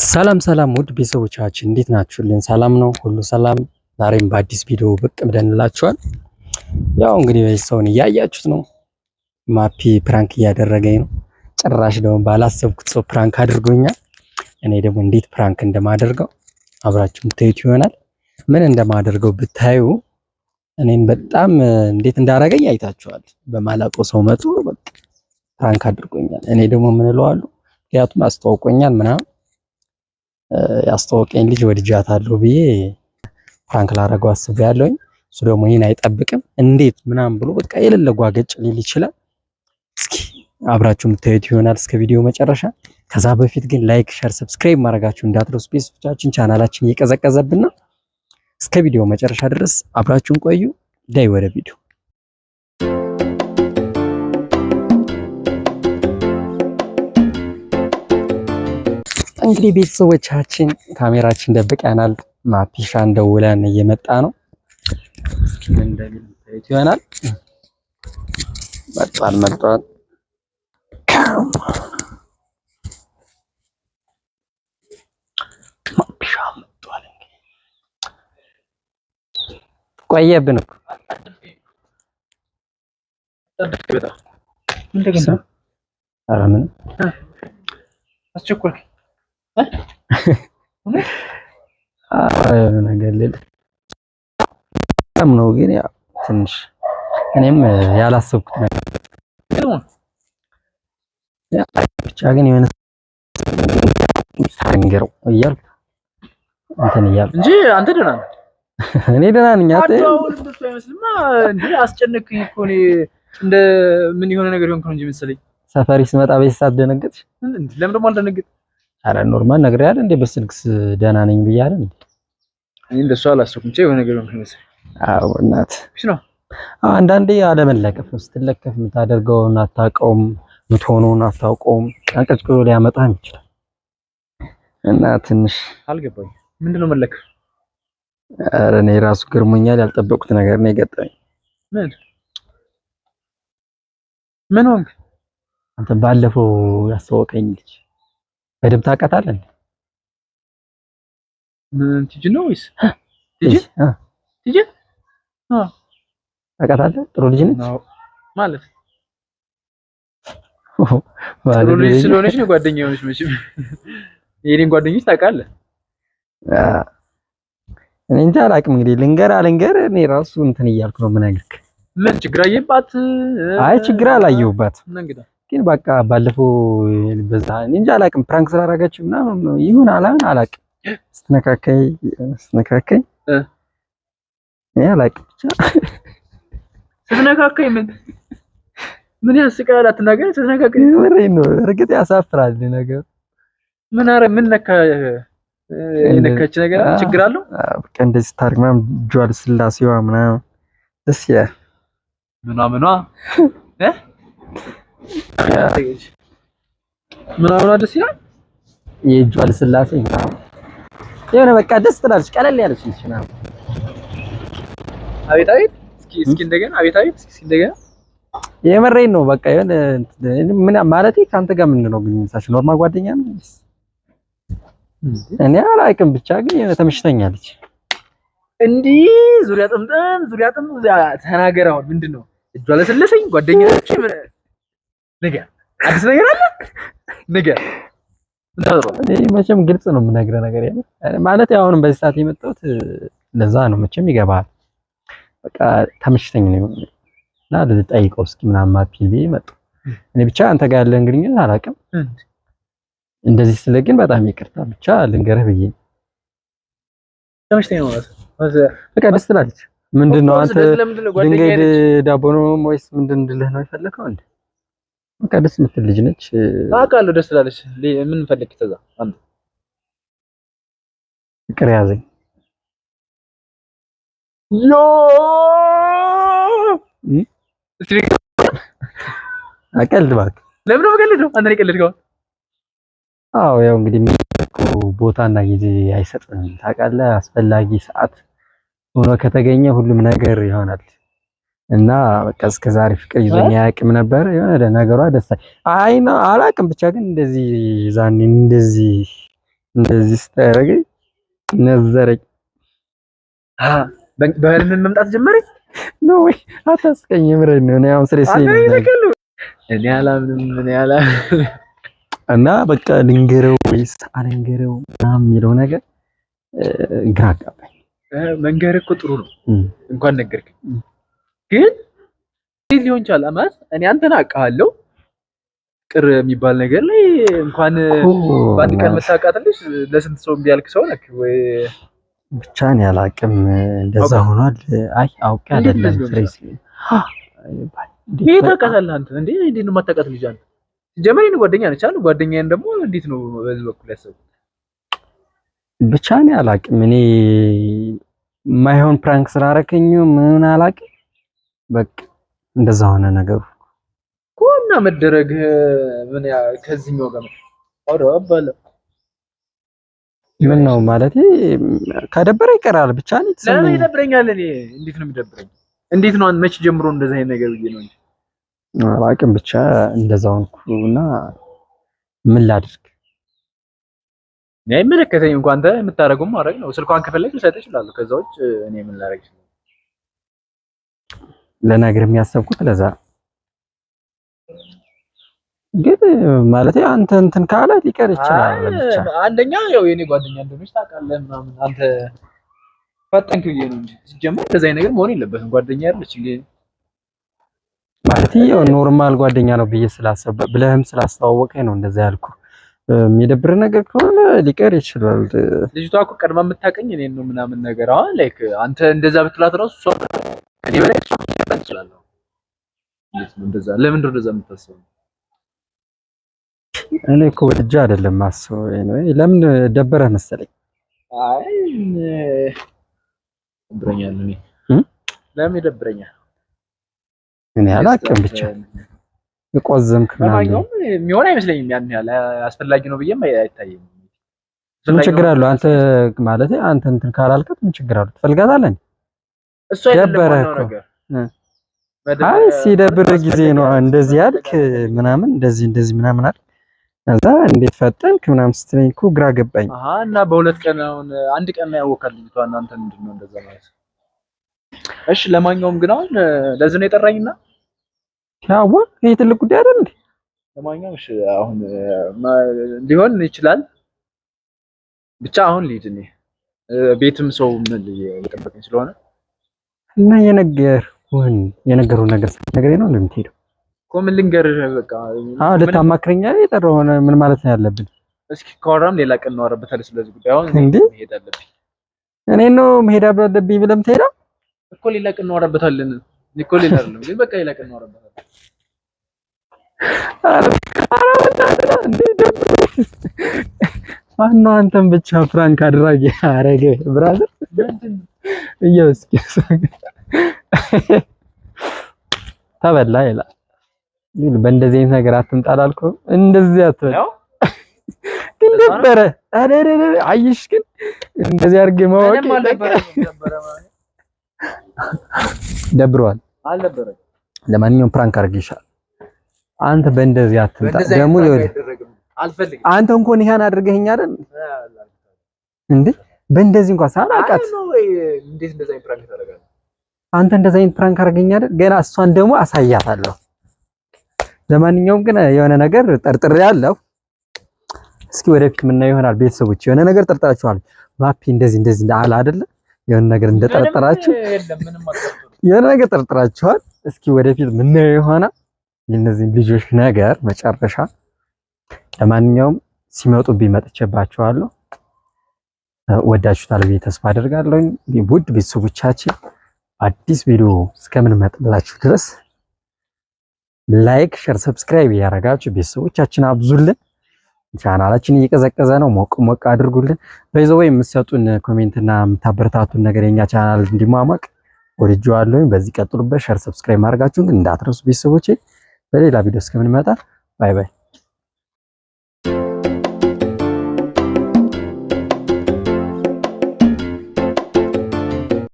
ሰላም ሰላም ውድ ቤተሰቦቻችን እንዴት ናችሁልን? ሰላም ነው ሁሉ ሰላም። ዛሬም በአዲስ ቪዲዮ ብቅ ብለንላችኋል። ያው እንግዲህ ሰውን እያያችሁት ነው። ማፒ ፕራንክ እያደረገኝ ነው። ጭራሽ ደግሞ ባላሰብኩት ሰው ፕራንክ አድርጎኛል። እኔ ደግሞ እንዴት ፕራንክ እንደማደርገው አብራችሁ ምታዩት ይሆናል። ምን እንደማደርገው ብታዩ እኔን በጣም እንዴት እንዳረገኝ አይታችኋል። በማላውቀው ሰው መጥቶ በቃ ፕራንክ አድርጎኛል። እኔ ደግሞ ምን እለዋለሁ? ምክንያቱም አስተዋውቆኛል ምናምን ያስተዋወቀኝ ልጅ ወድጃታለሁ ብዬ ፕራንክ ላደርገው አስቤያለሁኝ። እሱ ደግሞ ይሄን አይጠብቅም። እንዴት ምናምን ብሎ በቃ የሌለ ጓገጭ ሊል ይችላል። እስኪ አብራችሁ የምታዩት ይሆናል እስከ ቪዲዮ መጨረሻ። ከዛ በፊት ግን ላይክ፣ ሼር፣ ሰብስክራይብ ማድረጋችሁ እንዳትረሱ። ቤተሰቦቻችን ቻናላችን እየቀዘቀዘብን ነው። እስከ ቪዲዮ መጨረሻ ድረስ አብራችሁን ቆዩ። ዳይ ወደ ቪዲዮ። እንግዲህ ቤተሰቦቻችን ካሜራችን ደብቀናል። ማፒሻን ደውለን እየመጣ ነው። እስኪ ምን እንደሚል ታዩት ይሆናል። መጥቷል ማፒሻ መጥቷል። ቆየብን እኮ ምን አስቸኮልክ ነገር ልል ነው ግን ያው ትንሽ እኔም ያላሰብኩት ነገር ብቻ ግን የሆነ ሳንገረው እያልኩ እንትን እያልኩ እንጂ አንተ ደህና ነህ። እኔ ደህና ነኝ። አታውል እንደሱ አይመስልማ እንዴ አስጨነቅኝ እኮ እኔ እንደ ምን የሆነ ነገር ይሆንኩ ነው እንጂ መሰለኝ። ሰፈሪ ስመጣ በሰዓት ደነገጥሽ? ለምን ደግሞ አልደነገጥ? አረ ኖርማል ነገር ያለ እንደ በስልክስ ደህና ነኝ ብያለሁ እንዴ? እኔ እንደሱ አላሰብኩም። የሆነ ነገር ይሆንኩ መሰለኝ። አዎ እናት እሺ ነው። አንዳንዴ አለመለከፍ ነው። ስትለከፍ የምታደርገውን አታውቀውም፣ የምትሆነውን አታውቀውም። ቀንቀጭቅሎ ሊያመጣም ይችላል እና ትንሽ አልገባኝ። ምንድነው መለከፍ? አረ እኔ ራሱ ግርሞኛል። ያልጠበቁት ነገር ነው የገጠመኝ። ምን ሆንክ አንተ? ባለፈው ያስተዋወቀኝ ልጅ በደምብ ታውቃታለህ? ምን ትጅ ነው ወይስ ትጅ? ትጅ ታውቃታለህ? ጥሩ ልጅ ነች ማለት ጥሩ ልጅ ስለሆነች ነው ጓደኛዬ ሆነች። መቼም የኔን ጓደኞች ታውቃለህ? እኔ እንጃ አላውቅም። እንግዲህ ልንገር እኔ ራሱ እንትን እያልኩ ነው የምነግርህ። ምን ችግር አየባት? አይ ችግር አላየሁባት፣ ግን በቃ ባለፈው በዛ እኔ እንጃ አላውቅም። ፕራንክ ስላደረጋችሁ ምናምን ይሁን አላውቅም። ስትነካከኝ እኔ አላውቅም። ብቻ ስትነካከኝ ምን ያስቃል? አትናገር። ስትነካከኝ ምሬን ነው። እርግጥ ያሳፍራል ነገር። ምን ነካ? የነካች ነገር ችግር አለው? በቃ እንደዚህ ታሪክ ምናምን ጇል ስላሴዋ ምናምን ደስ ይላል። ምናምኗ ደስ ይላል። የጇል ስላሴ ምናምን የሆነ በቃ ደስ ትላለች። ቀለል ያለች ነች ምናምን። አቤት እስኪ እንደገና አቤት እስኪ እንደገና። የመረኝ ነው በቃ የሆነ ምን ማለቴ ከአንተ ጋር ምንድን ነው ግንኙነታችሁ? ኖርማል ጓደኛ ነው? እኔ አላውቅም ብቻ ግን የሆነ ተመችተኛለች። እንዲህ ዙሪያ ጥምጥም ተናገር። አሁን ምንድን ነው እጇ ለሰለሰኝ ጓደኛዬ ምን ነገር አዲስ ነገር አለ ነገር እኔ መቼም ግልጽ ነው የምነግርህ ነገር ያለ ማለት አሁንም በዚህ ሰዓት የመጣሁት ለዛ ነው። መቼም ይገባል። በቃ ተመችተኝ ነው እና ልጠይቀው እስኪ ምናምን ማፒል ብዬ መጣሁ። እኔ ብቻ አንተ ጋር ያለን ግንኙነት አላውቅም። እንደዚህ ስለ ግን በጣም ይቅርታ ብቻ ልንገርህ ብዬ ተመችተኝ ነው ማለት በቃ ደስ ትላለች። ምንድነው አንተ ድንጋይ ዳቦ ነው ወይስ ምንድን እንድልህ ነው የፈለከው እንዴ? በቃ ደስ የምትል ልጅ ነች። አውቃለሁ ደስ ትላለች። ምን ፈልክ ተዛ አንተ ፍቅር ያዘኝ ዮ አቀልድ እባክህ። ለምን ነው የምቀልደው? አንተ ነው የቀለድከው? አዎ ያው እንግዲህ ቦታና ጊዜ አይሰጥም ታውቃለህ። አስፈላጊ ሰዓት ሆኖ ከተገኘ ሁሉም ነገር ይሆናል እና በቃ እስከዛሬ ፍቅር ይዞኝ አያውቅም ነበር። የሆነ ነገሯ ደስ አይ ነው አላውቅም ብቻ ግን እንደዚህ ዛኔ እንደዚህ እንደዚህ ስታደርገኝ ነዘረኝ። በህልም መምጣት ጀመረኝ ነው ወይ? አታስቀኝ። ምረኝ ነው ያው ስሬስ እኔ አላምንም እና በቃ ልንገረው ወይስ አልንገረው ምናምን የሚለው ነገር ግራ አጋባኝ። መንገር እኮ ጥሩ ነው እንኳን ነገርከኝ፣ ግን ሊሆን ይችላል ማለት እኔ አንተን አውቃለሁ ቅር የሚባል ነገር ላይ እንኳን በአንድ ቀን መታወቃትልሽ ለስንት ሰው ቢያልክ ሰው ነክ ወይ ብቻ ነው ያላቅም እንደዛ ሆኗል። አይ አውቄ አይደለም ፍሬስ ይሄ ታውቃታለህ አንተ እንዴ? እንዴት ነው የማታውቃት ልጅ አንተ? ጀመሪ ነው ጓደኛ ነች አይደል? ጓደኛዬን ደግሞ እንዴት ነው በዚህ በኩል ያሰብኩት? ብቻ ነው ያላቅም እኔ ማይሆን ፕራንክ ስላረከኝ ምን አላቅም። በቃ እንደዛ ሆነ ነገሩ ኮና መደረግ ምን ያ ከዚህኛው ጋር አውራ አባለ ምን ነው ማለት ከደበረ ይቀራል። ብቻ ነው ለምን ይደብረኛል? እኔ እንዴት ነው የሚደብረኝ? እንዴት ነው መች ጀምሮ እንደዛ አይነት ነገር ብዬ ነው እንጂ አላቅም። ብቻ እንደዛው እንኩና ምን ላድርግ? አይመለከተኝም። እንኳን አንተ የምታረገው ማድረግ ነው። ስልኳን ከፈለግ ልሰጥ እችላለሁ። ከዛ ውጭ እኔ ምን ላደርግ እችላለሁ? ለነገር የሚያሰብኩት ለዛ ግን ማለት አንተ እንትን ካለ ሊቀር ይችላል። ብቻ አንደኛ ያው የኔ ጓደኛ እንደሆነች ታውቃለህ ምናምን አንተ ፈጠንክ ብዬ ነው እንጂ ሲጀመር እንደዛ አይነት ነገር መሆን የለበትም። ጓደኛ አይደለች እንዴ ማለት ያው ኖርማል ጓደኛ ነው ብዬ ስላሰበ ብለህም ስላስተዋወቀኝ ነው እንደዛ ያልኩ። የሚደብር ነገር ከሆነ ሊቀር ይችላል። ልጅቷ እኮ ቀድማ የምታውቀኝ እኔን ነው ምናምን ነገር አሁን ላይክ አንተ እንደዛ ብትላት ራሱ እሷ እኔ በላይ እሷ ትችላለህ። እንዴት ነው እንደዛ? ለምን እንደዛ የምታስበው? እኔ እኮ ወድጄ አይደለም ማስበው። ለምን ደበረህ መሰለኝ? አይ ደብረኛል። እኔ ለምን ይደብረኛል? እኔ አላውቅም። ብቻ የቆዘምክ ምናምን የሚሆን አይመስለኝም። ያን ያህል አስፈላጊ ነው ብዬም አይታየኝም። ምን ችግር አለው? አንተ ማለት አንተ እንትን ካላልከት ምን ችግር አለው? ትፈልጋታለህ? እሱ አይደለም ነገር አይ ሲደብር ጊዜ ነው እንደዚህ ያልክ ምናምን እንደዚህ ምናምን አይደል? ከዛ እንዴት ፈጠንክ ምናምን ስትለኝ እኮ ግራ ገባኝ። እና በሁለት ቀን አሁን አንድ ቀን ነው ያወካል ልጅቷ እና አንተ ምንድነው እንደዛ ማለት? እሺ ለማንኛውም ግን አሁን ለዚህ ነው የጠራኝና ያው ይሄ ትልቅ ጉዳይ አይደል እንዴ? ለማንኛውም እሺ አሁን ሊሆን ይችላል። ብቻ አሁን ልሂድ እኔ ቤትም ሰው ምን እየጠበቀኝ ስለሆነ እና የነገሩን ነገር ነገር ነው እንደምትሄደው እኮ ምን ልንገርህ በቃ ልታማክረኝ የጠራው ሆነ ምን ማለት ነው ያለብን? እስኪ ካወራም ሌላ ቀን እናወራበታለን ስለዚህ ጉዳይ። አሁን መሄድ አለብኝ። እኔ ነው መሄድ አለብኝ ብለህ የምትሄደው እኮ ሌላ ቀን እናወራበታለን። እኮ ሌላ አይደለም ግን በቃ ሌላ ቀን እናወራበታለን። ማነው አንተን ብቻ ፍራንክ አድራጊ አረገ? ብራዘር እየውስኪ ተበላ ይላል። ግን በእንደዚህ አይነት ነገር አትምጣ አላልኩም? እንደዚህ አትበል ግን ደበረ አይሽ ግን እንደዚህ አድርጌ ማወቅ ደብሯል። አልነበረም። ለማንኛውም ፕራንክ አድርጌሻለሁ። አንተ በእንደዚህ አትምጣ ደግሞ አልፈልግም። አንተ እንኳን ይሄን አድርገኸኝ አይደል እንዴ? በእንደዚህ እንኳን ሳላውቃት እንዴት እንደዛ አይነት ፕራንክ ታደርጋለህ? አንተ እንደዛ አይነት ፕራንክ አድርገኸኝ አይደል? ገና እሷን ደግሞ አሳያታለሁ። ለማንኛውም ግን የሆነ ነገር ጠርጥሬያለሁ። እስኪ ወደፊት ምን ይሆናል? ቤተሰቦች የሆነ ነገር ጠርጥራችኋል። ማፒ እንደዚህ አለ አይደለ? የሆነ ነገር እንደጠረጠራችሁ የሆነ ነገር ጠርጥራችኋል። እስኪ ወደፊት ምን ይሆናል የእነዚህ ልጆች ነገር መጨረሻ። ለማንኛውም ሲመጡብኝ መጥቼባቸዋለሁ። ወዳችሁታል ብዬ ተስፋ አደርጋለሁ። ውድ ቤተሰቦቻችን አዲስ ቪዲዮ እስከምንመጣላችሁ ድረስ ላይክ፣ ሼር፣ ሰብስክራይብ ያደረጋችሁ ቤተሰቦቻችን አብዙልን። ቻናላችን እየቀዘቀዘ ነው፣ ሞቅ አድርጉልን። በዛው የምትሰጡን ኮሜንትና የምታበረታቱን ነገር የኛ ቻናል እንዲሟሟቅ ወድጄዋለሁ። በዚህ ቀጥሉበት። ሼር፣ ሰብስክራይብ ማድረጋችሁን ግን እንዳትረሱ ቤተሰቦቼ። በሌላ ቪዲዮ እስከምንመጣ ባይ ባይ።